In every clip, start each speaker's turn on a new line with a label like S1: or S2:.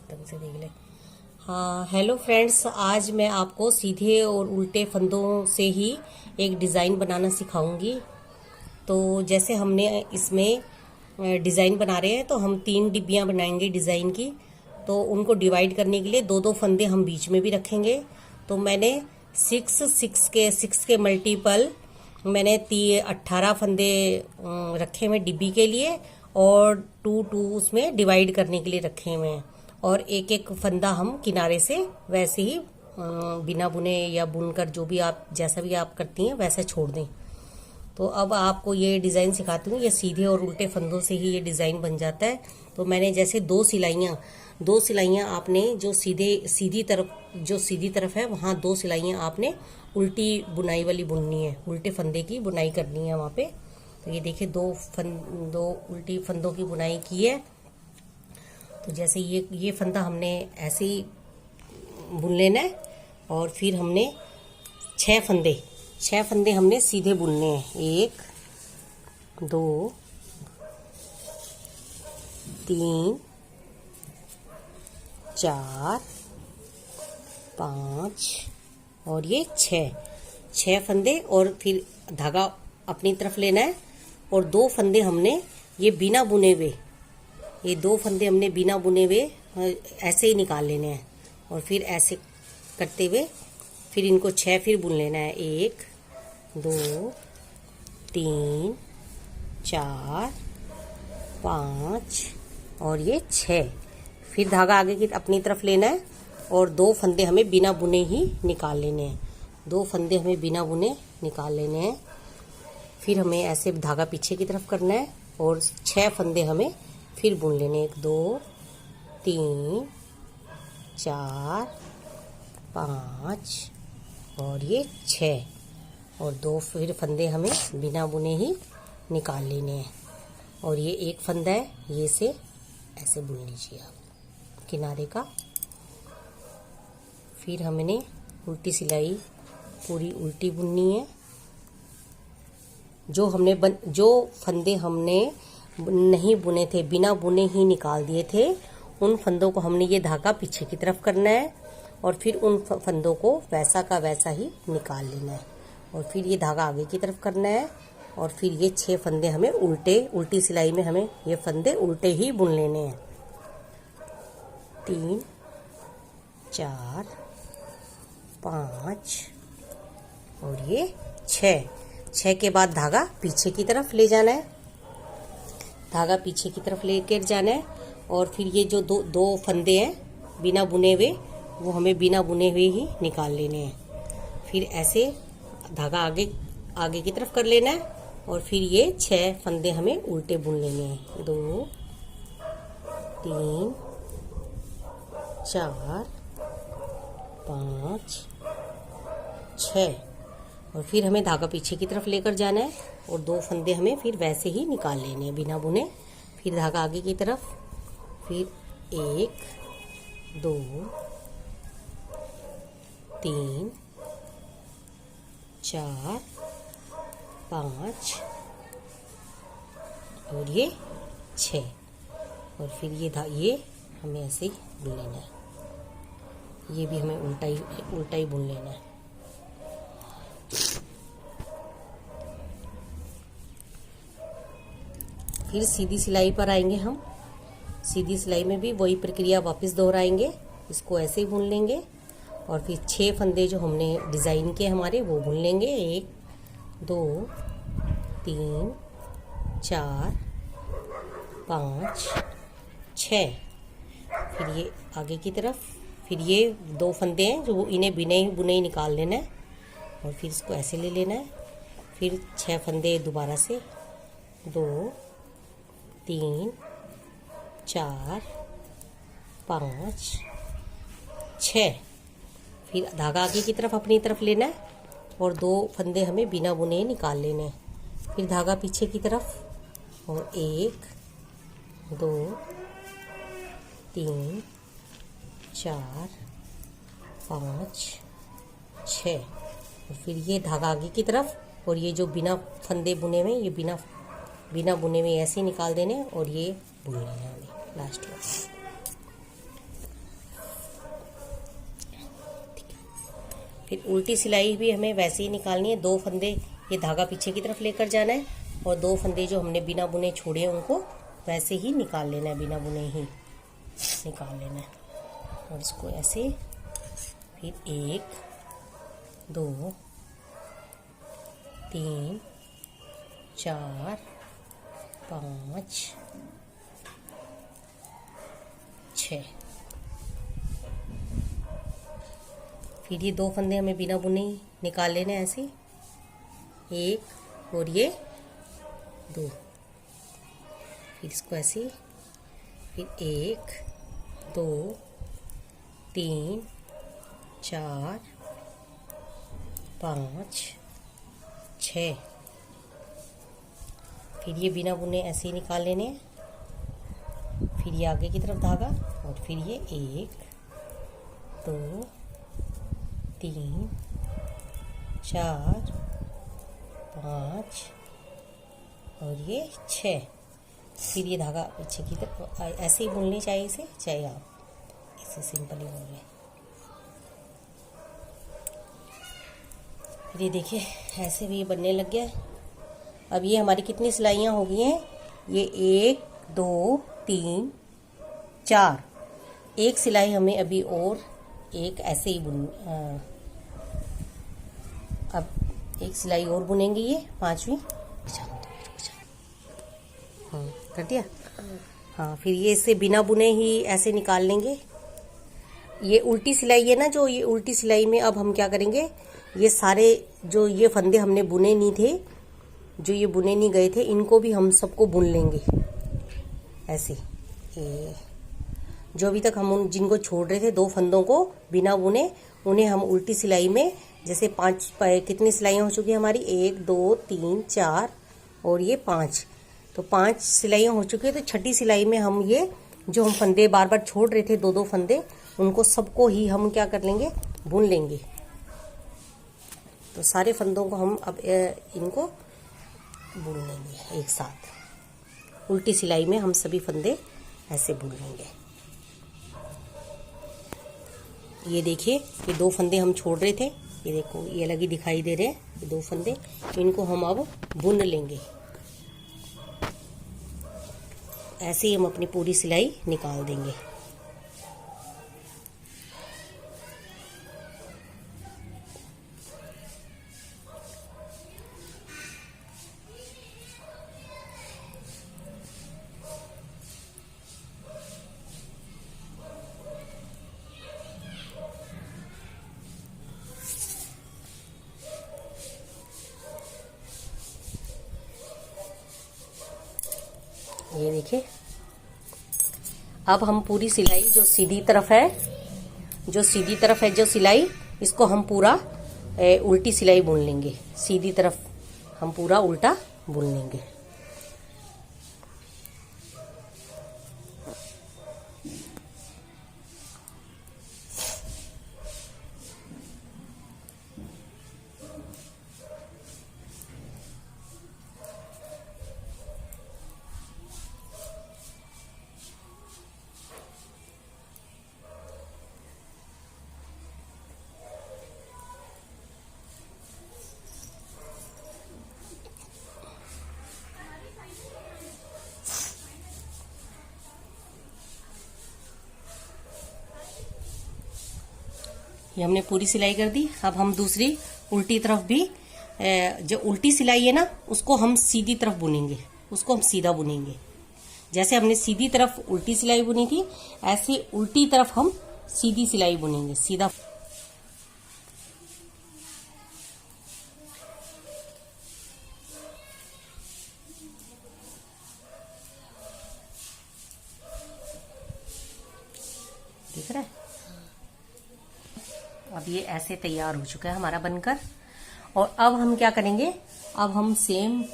S1: ढंग से देख ले। हाँ, हेलो फ्रेंड्स, आज मैं आपको सीधे और उल्टे फंदों से ही एक डिज़ाइन बनाना सिखाऊंगी। तो जैसे हमने इसमें डिज़ाइन बना रहे हैं तो हम 3 डिब्बियाँ बनाएंगे डिज़ाइन की। तो उनको डिवाइड करने के लिए दो दो फंदे हम बीच में भी रखेंगे। तो मैंने 6 के मल्टीपल मैंने 18 फंदे रखे हुए डिब्बी के लिए, और 2 उसमें डिवाइड करने के लिए रखे हुए हैं। और एक एक फंदा हम किनारे से वैसे ही बिना बुने या बुनकर, जो भी आप जैसा भी आप करती हैं वैसे छोड़ दें। तो अब आपको ये डिज़ाइन सिखाती हूँ। ये सीधे और उल्टे फंदों से ही ये डिज़ाइन बन जाता है। तो मैंने जैसे दो सिलाइयाँ आपने जो सीधी तरफ है वहाँ 2 सिलाइयाँ आपने उल्टी बुनाई वाली बुननी है, उल्टे फंदे की बुनाई करनी है वहाँ पे। तो ये देखिए दो उल्टी फंदों की बुनाई की है। तो जैसे ये फंदा हमने ऐसे ही बुन लेना है, और फिर हमने 6 फंदे हमने सीधे बुनने हैं। 1 2 3 4 5 और ये 6 फंदे, और फिर धागा अपनी तरफ लेना है। और 2 फंदे हमने ये बिना बुने हुए, ये 2 फंदे हमने बिना बुने हुए ऐसे ही निकाल लेने हैं। और फिर ऐसे करते हुए फिर इनको 6 फिर बुन लेना है। 1 2 3 4 5 और ये 6। फिर धागा आगे की अपनी तरफ लेना है, और 2 फंदे हमें बिना बुने ही निकाल लेने हैं। 2 फंदे हमें बिना बुने निकाल लेने हैं। फिर हमें ऐसे धागा पीछे की तरफ करना है, और 6 फंदे हमें फिर बुन लेने। 1 2 3 4 5 और ये 6, और 2 फिर फंदे हमें बिना बुने ही निकाल लेने हैं। और ये एक फंदा है, ये से ऐसे बुन लीजिए आप किनारे का। फिर हमने उल्टी सिलाई पूरी उल्टी बुननी है। जो फंदे हमने नहीं बुने थे, बिना बुने ही निकाल दिए थे, उन फंदों को हमने ये धागा पीछे की तरफ करना है, और फिर उन फंदों को वैसा का वैसा ही निकाल लेना है। और फिर ये धागा आगे की तरफ करना है, और फिर ये 6 फंदे हमें उल्टी सिलाई में हमें ये फंदे उल्टे ही बुन लेने हैं। 3 4 5 और ये 6 के बाद धागा पीछे की तरफ ले जाना है, धागा पीछे की तरफ लेकर जाना है। और फिर ये जो दो फंदे हैं बिना बुने हुए, वो हमें बिना बुने हुए ही निकाल लेने हैं। फिर ऐसे धागा आगे की तरफ कर लेना है, और फिर ये 6 फंदे हमें उल्टे बुन लेने हैं। 2 3 4 5 6, और फिर हमें धागा पीछे की तरफ लेकर जाना है, और 2 फंदे हमें फिर वैसे ही निकाल लेने हैं बिना बुने। फिर धागा आगे की तरफ, फिर 1 2 3 4 5 और ये 6, और फिर ये हमें ऐसे ही बुन लेना है। ये भी हमें उल्टा ही बुन लेना है। फिर सीधी सिलाई पर आएंगे हम। सीधी सिलाई में भी वही प्रक्रिया वापस दोहराएंगे। इसको ऐसे ही बुन लेंगे, और फिर 6 फंदे जो हमने डिज़ाइन के हमारे वो बुन लेंगे। 1 2 3 4 5 6। फिर ये आगे की तरफ, फिर ये 2 फंदे हैं जो इन्हें बिने बुने ही निकाल लेना है, और फिर इसको ऐसे ले लेना है। फिर 6 फंदे दोबारा से, 2 3 4 5 6। फिर धागा आगे की तरफ अपनी तरफ लेना है, और 2 फंदे हमें बिना बुने निकाल लेने हैं। फिर धागा पीछे की तरफ, और 1 2 3 4 5 6, और फिर ये धागा आगे की तरफ, और ये जो बिना फंदे बुने हुए, ये बिना बुने हुए ऐसे ही निकाल देने, और ये बुन लेना है लास्ट में। फिर उल्टी सिलाई भी हमें वैसे ही निकालनी है। 2 फंदे ये धागा पीछे की तरफ लेकर जाना है और 2 फंदे जो हमने बिना बुने छोड़े हैं उनको वैसे ही निकाल लेना है, बिना बुने ही निकाल लेना है। और इसको ऐसे फिर 1 2 3 4 5 6। फिर ये 2 फंदे हमें बिना बुने ही निकाल लेने ऐसे, 1 और ये 2। फिर इसको ऐसे, फिर 1 2 3 4 5 6। फिर ये बिना बुने ऐसे ही निकाल लेने हैं। फिर ये आगे की तरफ धागा और फिर ये 1 2 3 4 5 और ये 6। फिर ये धागा पीछे की तरफ ऐसे ही बुननी चाहिए इसे, चाहे आप इसे सिंपल ही बुन लें। फिर ये देखिए ऐसे भी ये बनने लग गया है। अब ये हमारी कितनी सिलाइयाँ हो गई हैं? ये 1 2 3 4। एक सिलाई हमें अभी और एक ऐसे ही अब एक सिलाई और बुनेंगे, ये 5वीं। कर दिया। हाँ, फिर ये इससे बिना बुने ही ऐसे निकाल लेंगे। ये उल्टी सिलाई है ना, जो ये उल्टी सिलाई में अब हम क्या करेंगे, ये सारे जो ये फंदे हमने बुने नहीं थे, जो ये बुने नहीं गए थे, इनको भी हम सबको बुन लेंगे ऐसे। ये जो अभी तक हम जिनको छोड़ रहे थे 2 फंदों को बिना बुने, उन्हें हम उल्टी सिलाई में जैसे 5 कितनी सिलाइयाँ हो चुकी है हमारी, 1 2 3 4 और ये 5। तो 5 सिलाइयाँ हो चुकी है। तो छठी सिलाई में हम ये जो हम फंदे बार बार छोड़ रहे थे 2-2 फंदे, उनको सबको ही हम क्या कर लेंगे, बुन लेंगे। तो सारे फंदों को हम अब इनको बुन लेंगे एक साथ। उल्टी सिलाई में हम सभी फंदे ऐसे बुन लेंगे। ये देखिए, ये 2 फंदे हम छोड़ रहे थे, ये देखो ये अलग ही दिखाई दे रहे हैं, ये 2 फंदे, इनको हम अब बुन लेंगे। ऐसे ही हम अपनी पूरी सिलाई निकाल देंगे। ये देखिए, अब हम पूरी सिलाई जो सीधी तरफ है, जो सिलाई, इसको हम पूरा उल्टी सिलाई बुन लेंगे। सीधी तरफ हम पूरा उल्टा बुन लेंगे। ये हमने पूरी सिलाई कर दी। अब हम दूसरी उल्टी तरफ भी जो उल्टी सिलाई है ना, उसको हम सीधी तरफ बुनेंगे, उसको हम सीधा बुनेंगे। जैसे हमने सीधी तरफ उल्टी सिलाई बुनी थी, ऐसे उल्टी तरफ हम सीधी सिलाई बुनेंगे, सीधा। दिख रहा है? अब ये ऐसे तैयार हो चुका है हमारा बनकर। और अब हम क्या करेंगे, अब हम सेम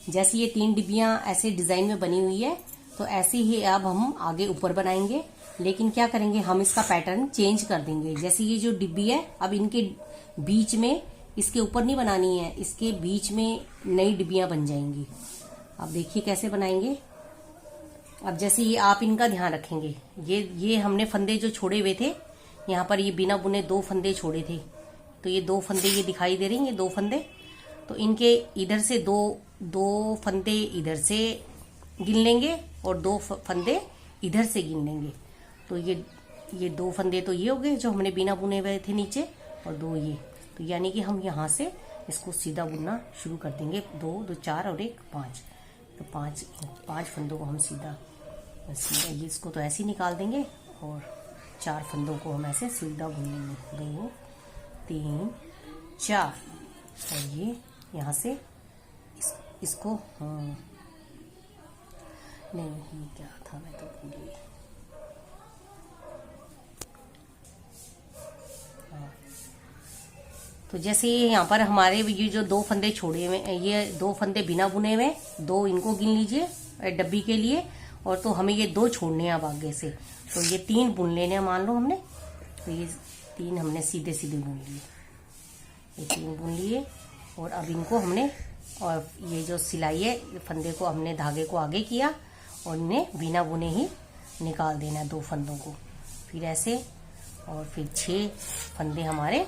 S1: जैसे ये 3 डिब्बियां ऐसे डिजाइन में बनी हुई है, तो ऐसे ही अब हम आगे ऊपर बनाएंगे। लेकिन क्या करेंगे, हम इसका पैटर्न चेंज कर देंगे। जैसे ये जो डिब्बी है, अब इनके बीच में, इसके ऊपर नहीं बनानी है, इसके बीच में नई डिब्बियां बन जाएंगी। अब देखिए कैसे बनाएंगे। अब जैसे ये आप इनका ध्यान रखेंगे, ये हमने फंदे जो छोड़े हुए थे, यहाँ पर ये बिना बुने 2 फंदे छोड़े थे, तो ये 2 फंदे ये दिखाई दे रही हैं, ये 2 फंदे, तो इनके इधर से दो फंदे इधर से गिन लेंगे और 2 फंदे इधर से गिन लेंगे। तो ये 2 फंदे तो ये हो गए जो हमने बिना बुने हुए थे नीचे, और 2 ये, तो यानी कि हम यहाँ से इसको सीधा बुनना शुरू कर देंगे। 2 2 4 और 1 5, तो 5 फंदों को हम सीधा ये इसको तो ऐसे ही निकाल देंगे और 4 फंदों को हम ऐसे सीधा बुन लेंगे। 2 3 4, और ये यहाँ से इसको नहीं, ये क्या था, मैं तो भूल गई। तो जैसे ये यहाँ पर हमारे ये जो 2 फंदे छोड़े हुए, ये 2 फंदे बिना बुने हुए, 2 इनको गिन लीजिए डब्बी के लिए, और तो हमें ये 2 छोड़ने हैं अब आगे से, तो ये 3 बुन लेने हैं मान लो हमने, तो ये 3 हमने सीधे सीधे बुन लिए, ये 3 बुन लिए, और अब इनको हमने, और ये जो सिलाई है फंदे को हमने धागे को आगे किया और इन्हें बिना बुने ही निकाल देना है 2 फंदों को, फिर ऐसे, और फिर 6 फंदे हमारे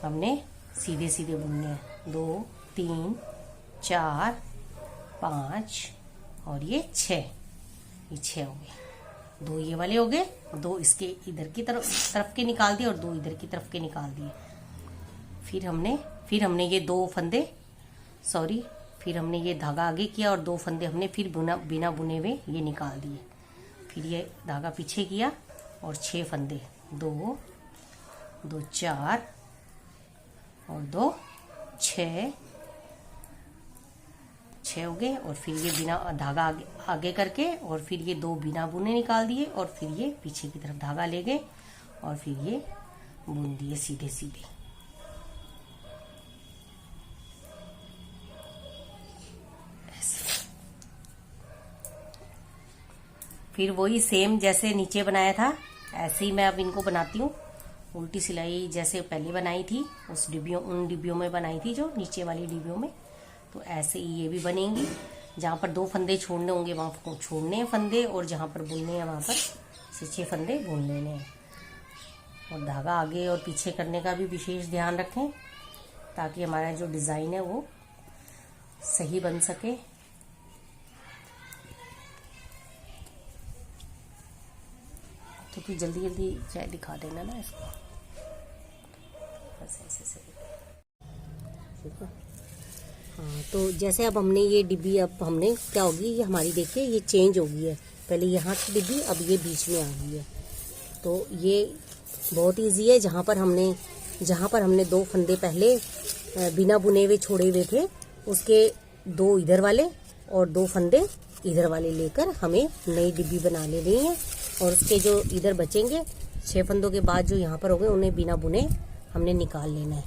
S1: हमने सीधे सीधे बुनने हैं। 2 3 4 5 और ये 6, ये 6 हो गए। 2 ये वाले हो गए, 2 इसके इधर की तरफ के निकाल दिए और 2 इधर की तरफ के निकाल दिए। फिर हमने ये 2 फंदे, फिर हमने ये धागा आगे किया और 2 फंदे हमने फिर बिना बुने हुए ये निकाल दिए। फिर ये धागा पीछे किया और 6 फंदे, 2 2 4 और 2 6 हो गए, और फिर ये बिना धागा आगे करके और फिर ये 2 बिना बुने निकाल दिए, और फिर ये पीछे की तरफ धागा ले गए और फिर ये बुन दिए सीधे सीधे। फिर वही सेम जैसे नीचे बनाया था ऐसे ही मैं अब इनको बनाती हूँ। उल्टी सिलाई जैसे पहले बनाई थी उन डिब्बियों में बनाई थी, जो नीचे वाली डिब्बियों में, तो ऐसे ही ये भी बनेंगी। जहाँ पर 2 फंदे छोड़ने होंगे वहाँ छोड़ने हैं फंदे, और जहाँ पर बुनने हैं वहाँ पर 6 फंदे बुन लेने हैं। और धागा आगे और पीछे करने का भी विशेष ध्यान रखें ताकि हमारा जो डिज़ाइन है वो सही बन सके। तो फिर जल्दी जल्दी चाहे दिखा देना ना इसको, बस ऐसे हाँ। तो जैसे अब हमने ये डिब्बी, अब हमने क्या होगी, ये हमारी देखिए ये चेंज हो गई है, पहले यहाँ की डिब्बी अब ये बीच में आ गई है। तो ये बहुत इजी है। जहाँ पर हमने 2 फंदे पहले बिना बुने हुए छोड़े हुए थे, उसके 2 इधर वाले और 2 फंदे इधर वाले लेकर हमें नई डिब्बी बना लेनी है। और उसके जो इधर बचेंगे 6 फंदों के बाद जो यहाँ पर हो गए उन्हें बिना बुने हमने निकाल लेना है।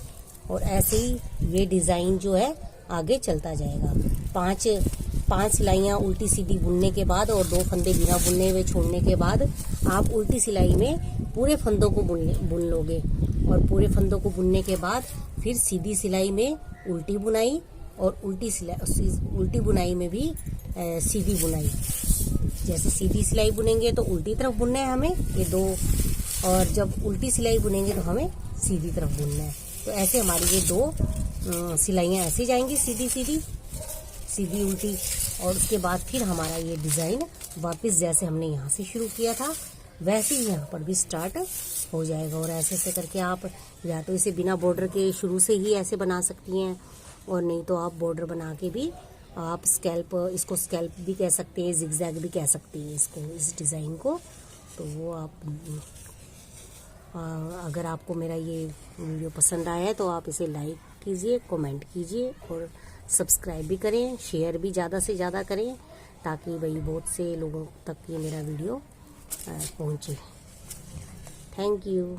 S1: और ऐसे ही ये डिज़ाइन जो है आगे चलता जाएगा। 5 सिलाइयाँ उल्टी सीधी बुनने के बाद और 2 फंदे बिना बुनने हुए छोड़ने के बाद आप उल्टी सिलाई में पूरे फंदों को बुन लोगे, और पूरे फंदों को बुनने के बाद फिर सीधी सिलाई में उल्टी बुनाई, और उल्टी बुनाई में भी सीधी बुनाई। जैसे सीधी सिलाई बुनेंगे तो उल्टी तरफ बुनना है हमें ये 2, और जब उल्टी सिलाई बुनेंगे तो हमें सीधी तरफ बुनना है। तो ऐसे हमारी ये 2 सिलाइयाँ ऐसे जाएंगी, सीधी उल्टी, और उसके बाद फिर हमारा ये डिज़ाइन वापस जैसे हमने यहाँ से शुरू किया था वैसे ही यहाँ पर भी स्टार्ट हो जाएगा। और ऐसे करके आप या तो इसे बिना बॉर्डर के शुरू से ही ऐसे बना सकती हैं, और नहीं तो आप बॉर्डर बना के भी आप इसको स्कैल्प भी कह सकते हैं, जिगजैग भी कह सकती हैं इस डिज़ाइन को। तो वो आप अगर आपको मेरा ये वीडियो पसंद आया है तो आप इसे लाइक कीजिए, कमेंट कीजिए और सब्सक्राइब भी करें, शेयर भी ज़्यादा से ज़्यादा करें ताकि भाई बहुत से लोगों तक ये मेरा वीडियो पहुँचे। Thank you.